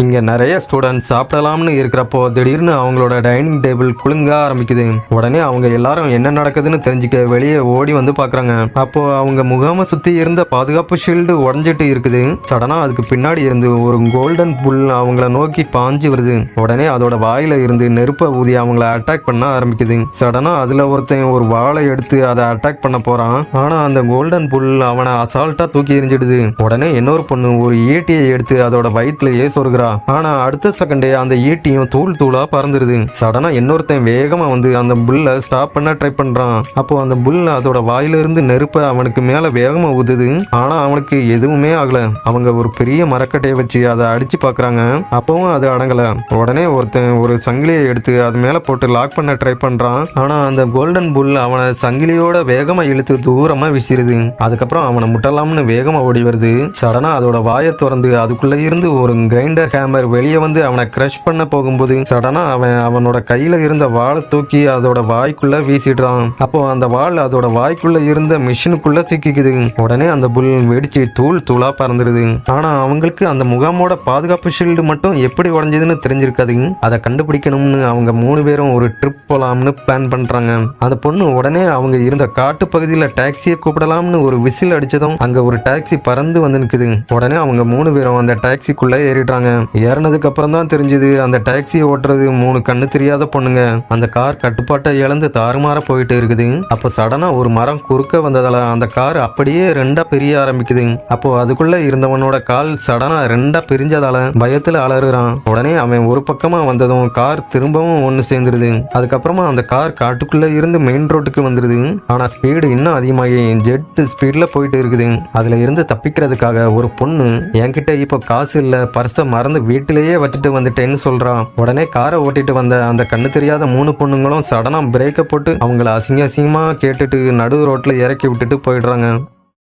இங்க நிறைய ஸ்டூடெண்ட்ஸ் சாப்பிடலாம்னு இருக்கிறப்போ திடீர்னு அவங்களோட டைனிங் டேபிள் குலுங்க ஆரம்பிக்குது. உடனே அவங்க எல்லாரும் என்ன நடக்குதுன்னு தெரிஞ்சுக்க வெளியே ஓடி வந்து பாக்குறாங்க. அப்போ அவங்க முகாம சுத்தி இருந்த பாதுகாப்பு ஷீல்டு உடஞ்சிட்டு இருக்குது. சடனா அதுக்கு பின்னாடி இருந்து ஒரு கோல்டன் புல் அவங்கள நோக்கி பாஞ்சு வருது. உடனே அதோட வாயில இருந்து நெருப்ப ஊதி அவங்கள அட்டாக் பண்ண ஆரம்பிக்குது. சடனா அதுல ஒருத்தன் ஒரு வாளை எடுத்து அதை அட்டாக் பண்ண போறான். ஆனா அந்த கோல்டன் புல் அவனை அசால்ட்டா தூக்கி எறிஞ்சிடுது. உடனே இன்னொரு பொண்ணு ஒரு ஈட்டியை எடுத்து அதோட வயிற்றுலயே சொருகிறா. ஆனா அடுத்த செகண்டே அந்த ஈட்டியும் தூள் தூளா பறந்துருது. சடனா இன்னொருத்தன் வேகமா வந்து அந்த புல்ல ஸ்டாப் பண்ண ட்ரை பண்றான். அப்போ அந்த புல் அதோட வாயிலிருந்து நெருப்ப அவனுக்கு மேல வேகமா ஊதுது. ஆனா அவனுக்கு எதுவுமே ஆகல. அவங்க ஒரு பெரிய மரக்கட்டையை வச்சு அதை அடிச்சு பாக்குறாங்க. அப்பவும் அது அடங்கல. உடனே ஒருத்தன் ஒரு சங்கிலியை எடுத்து அது மேல போட்டு லாக் பண்ண ட்ரை பண்றான். ஆனா அந்த கோல்டன் புல் அவனை சங்கிலியோட வேகமா இழுத்து தூரமா வீசிடுது. அதுக்கப்புறம் அவனை முட்டலாம்னு வேகமா ஓடி வருது. சடனா அதோட வாயை திறந்து அதுக்குள்ள இருந்து ஒரு கிரைண்டர் ஹேமர் வெளியே வந்து அவனை கிரஷ் பண்ண போகும்போது சடனா அவனோட கையில இருந்த வாளை தூக்கி அதோட வாய்க்குள்ள வீசிடுறான். அப்போ அந்த வாள் அதோட வாய்க்குள்ள இருந்த மிஷினுக்குள்ள சிக்கிக்குது. உடனே அந்த புல் வெடிச்சு தூள் தூளா பறந்துடுது. ஆனா அவங்களுக்கு அந்த முகாமோட பாதுகாப்பு ஷீல்டு மட்டும் எப்படி உடஞ்சதுன்னு தெரிஞ்சிருக்காது. அதை கண்டுபிடிக்கணும்னு அவங்க 3 பேரும் ஒரு ட்ரிப் போலாம்னு பிளான் பண்றாங்க. அந்த பொண்ணு உடனே அவங்க இருந்த காட்டு பகுதியில டாக்ஸியை கூப்பிடலாம்னு ஒரு விசில் அடிச்சதும் அங்க ஒரு டாக்ஸி பறந்து வந்து நிக்குது. உடனே அவங்க 3 பேரும் அந்த டாக்ஸிக்குள்ள ஏறிடுறாங்க. ஏறினதுக்கு அப்புறம் தான் தெரிஞ்சது அந்த டாக்ஸியை ஓட்டுறது 3 கண்ணு தெரியாத பொண்ணுங்க. அந்த கார் கட்டுப்பாட்டை இழந்து தாறுமாற போயிட்டு இருக்குது. அப்போ சடனா ஒரு மரம் குறுக்க வந்ததால அந்த கார் அப்படியே 2ஆ பிரிய ஆரம்பிக்குது. அப்போ அதுக்குள்ள இருந்தவனோட கால் சடனா 2ஆ பிரிஞ்சதால பயத்துல அலறுறான். உடனே அவன் ஒரு பக்கமா வந்ததும் கார் திரும்பவும் ஒன்னு சேர்ந்துருது. அதுக்கப்புறமா அந்த கார் காட்டுக்குள்ள இருந்து மெயின் ரோட்டுக்கு வந்துருது. ஆனா ஸ்பீடு இன்னும் அதிகமாகி ஜெட் ஸ்பீட்ல போயிட்டு இருக்குது. அதுல இருந்து தப்பிக்கிறதுக்காக ஒரு பொண்ணு என்கிட்ட இப்போ காசு இல்ல, பர்ஸை மறந்து வீட்டிலேயே வச்சுட்டு வந்துட்டேன்னு சொல்றான். உடனே காரை ஓட்டிட்டு வந்த அந்த கண்ணு தெரியாத 3 பொண்ணுங்களும் சடனா பிரேக்கை போட்டு அவங்கள அசிங்கமா கேட்டுட்டு நடு ரோட்ல இறக்கி விட்டுட்டு போயிடுறாங்க.